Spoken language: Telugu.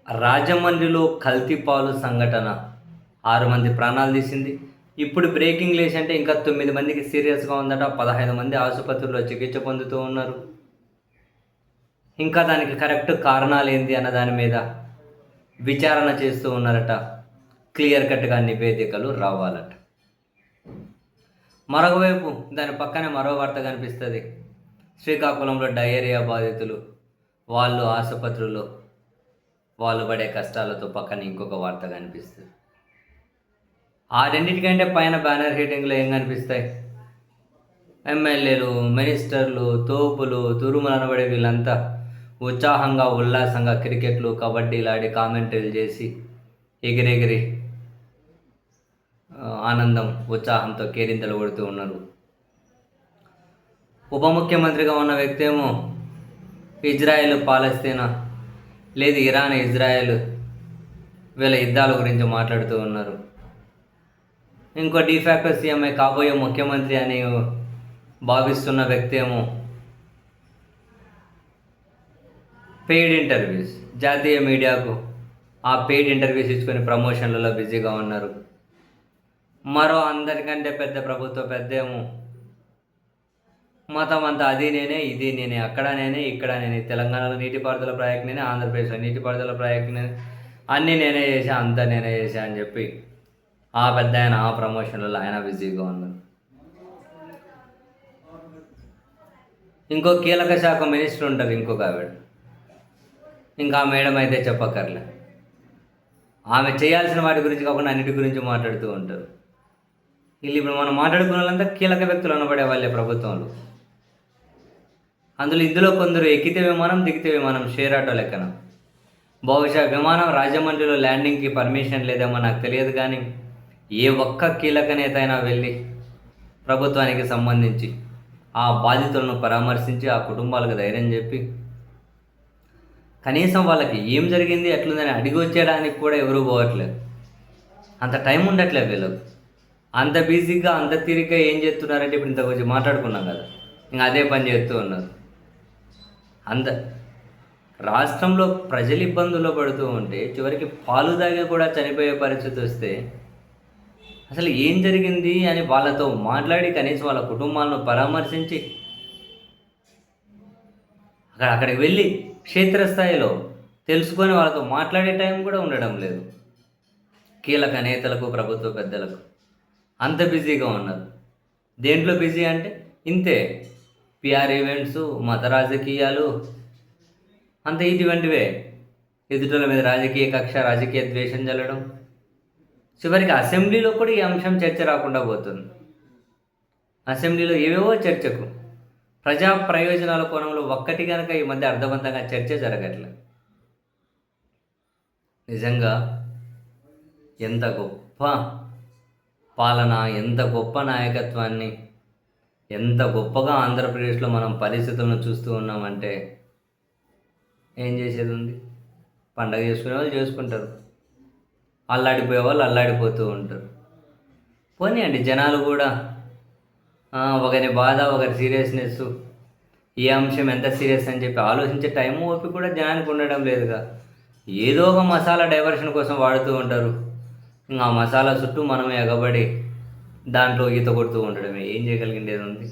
రాజమండ్రిలో కల్తీ పాలు సంఘటన 6 మంది ప్రాణాలు తీసింది. ఇప్పుడు బ్రేకింగ్ న్యూస్ అంటే ఇంకా 9 మందికి సీరియస్‌గా ఉందట. 15 మంది ఆసుపత్రిలో చికిత్స పొందుతూ ఉన్నారు. ఇంకా దానికి కరెక్ట్ కారణాలేంది అన్న దాని మీద విచారణ చేస్తూ ఉన్నారట. క్లియర్ కట్‌గా నివేదికలు రావాలట. మరొకవైపు దాని పక్కనే మరో వార్త కనిపిస్తది. శ్రీకాకుళంలో డయేరియా బాధితులు వాళ్ళు ఆసుపత్రిలో వాళ్ళు పడే కష్టాలతో పక్కన ఇంకొక వార్త కనిపిస్తుంది. ఆ రెండింటికంటే పైన బ్యానర్ హెడ్డింగ్‌లో ఏం కనిపిస్తాయి? ఎమ్మెల్యేలు, మినిస్టర్లు, తోపులు, తురుములు అనబడే వీళ్ళంతా ఉత్సాహంగా, ఉల్లాసంగా క్రికెట్లు, కబడ్డీలు ఆడి కామెంటరీలు చేసి ఎగిరెగిరి ఆనందం, ఉత్సాహంతో కేరింతలు కొడుతూ ఉన్నారు. ఉప ముఖ్యమంత్రిగా ఉన్న వ్యక్తి ఏమో ఇజ్రాయెల్, పాలస్తీనా లేదు ఇరాన్, ఇజ్రాయెల్ వీళ్ళ యుద్ధాల గురించి మాట్లాడుతూ ఉన్నారు. ఇంకో డిఫాక్టో సీఎంఏ కాబోయే ముఖ్యమంత్రి అని భావిస్తున్న వ్యక్తి ఏమో పెయిడ్ ఇంటర్వ్యూస్, జాతీయ మీడియాకు ఆ పెయిడ్ ఇంటర్వ్యూస్ ఇచ్చుకొని ప్రమోషన్లలో బిజీగా ఉన్నారు. మరో అందరికంటే పెద్ద ప్రభుత్వ పెద్ద ఏమో మతం అంతా అది నేనే, ఇది నేనే, అక్కడ నేనే, ఇక్కడ నేనే, తెలంగాణలో నీటిపారుదల ప్రాజెక్ట్ నేనే, ఆంధ్రప్రదేశ్లో నీటిపారుదల ప్రాజెక్ట్ నేనే, అన్నీ నేనే చేశా, అంతా నేనే చేశా అని చెప్పి ఆ పెద్ద ఆయన ఆ ప్రమోషన్లలో ఆయన బిజీగా ఉన్నారు. ఇంకో కీలక శాఖ మినిస్టర్ ఉంటారు, ఇంకొక ఆవిడ. ఇంకా ఆ మేడం అయితే చెప్పక్కర్లే. ఆమె చేయాల్సిన వాటి గురించి కాకుండా అన్నిటి గురించి మాట్లాడుతూ ఉంటారు. వీళ్ళు ఇప్పుడు మనం మాట్లాడుకున్న వాళ్ళంతా కీలక వ్యక్తులు అనబడే వాళ్ళే ప్రభుత్వంలో. ఇందులో కొందరు ఎక్కితే విమానం, దిగితే విమానం, షేర్ ఆటో లెక్కన. బహుశా విమానం రాజమండ్రిలో ల్యాండింగ్కి పర్మిషన్ లేదేమో నాకు తెలియదు, కానీ ఏ ఒక్క కీలక నేత అయినా వెళ్ళి ప్రభుత్వానికి సంబంధించి ఆ బాధితులను పరామర్శించి ఆ కుటుంబాలకు ధైర్యం చెప్పి కనీసం వాళ్ళకి ఏం జరిగింది ఎట్లుందని అడిగి వచ్చేయడానికి కూడా ఎవరూ పోవట్లేదు. అంత టైం ఉండట్లేదు వీళ్ళకు. అంత బిజీగా, అంత తీరిగ్గా ఏం చేస్తున్నారంటే ఇప్పుడు ఇంత కొంచెం మాట్లాడుకున్నాం కదా, ఇంకా అదే పని చేస్తూ ఉన్నారు. రాష్ట్రంలో ప్రజలు ఇబ్బందుల్లో పడుతూ ఉంటే చివరికి పాలు తాగి కూడా చనిపోయే పరిస్థితి వస్తే అసలు ఏం జరిగింది అని వాళ్ళతో మాట్లాడి కనీసం వాళ్ళ కుటుంబాలను పరామర్శించి అక్కడికి వెళ్ళి క్షేత్రస్థాయిలో తెలుసుకొని వాళ్ళతో మాట్లాడే టైం కూడా ఉండడం లేదు కీలక నేతలకు, ప్రభుత్వ పెద్దలకు. అంత బిజీగా ఉన్నారు. దేంట్లో బిజీ అంటే ఇంతే, పిఆర్ ఈవెంట్స్, మత రాజకీయాలు, అంత ఇటువంటివే. ఎదుటల మీద రాజకీయ కక్ష, రాజకీయ ద్వేషం చల్లడం. చివరికి అసెంబ్లీలో కూడా ఈ అంశం చర్చ రాకుండా పోతుంది. అసెంబ్లీలో ఏవేవో చర్చకు ప్రజా ప్రయోజనాల కోణంలో ఒక్కటి కనుక ఈ మధ్య అర్థవంతంగా చర్చ జరగట్లే. నిజంగా ఎంత గొప్ప పాలన, ఎంత గొప్ప నాయకత్వాన్ని, ఎంత గొప్పగా ఆంధ్రప్రదేశ్లో మనం పరిస్థితులను చూస్తూ ఉన్నామంటే ఏం చేసేది ఉంది? పండగ చేసుకునే వాళ్ళు చేసుకుంటారు, అల్లాడిపోయే వాళ్ళు అల్లాడిపోతూ ఉంటారు. పోనీయండి, జనాలు కూడా ఒకరి బాధ, ఒకరి సీరియస్నెస్, ఏ అంశం ఎంత సీరియస్ అని చెప్పి ఆలోచించే టైము, ఓపిక కూడా జనానికి ఉండడం లేదుగా. ఏదో ఒక మసాలా డైవర్షన్ కోసం వాడుతూ ఉంటారు. ఇంకా ఆ మసాలా చుట్టూ మనం ఎగబడి దాంట్లో ఈత కొడుతూ ఉండడమే. ఏం చేయగలిగిండేది ఉంది?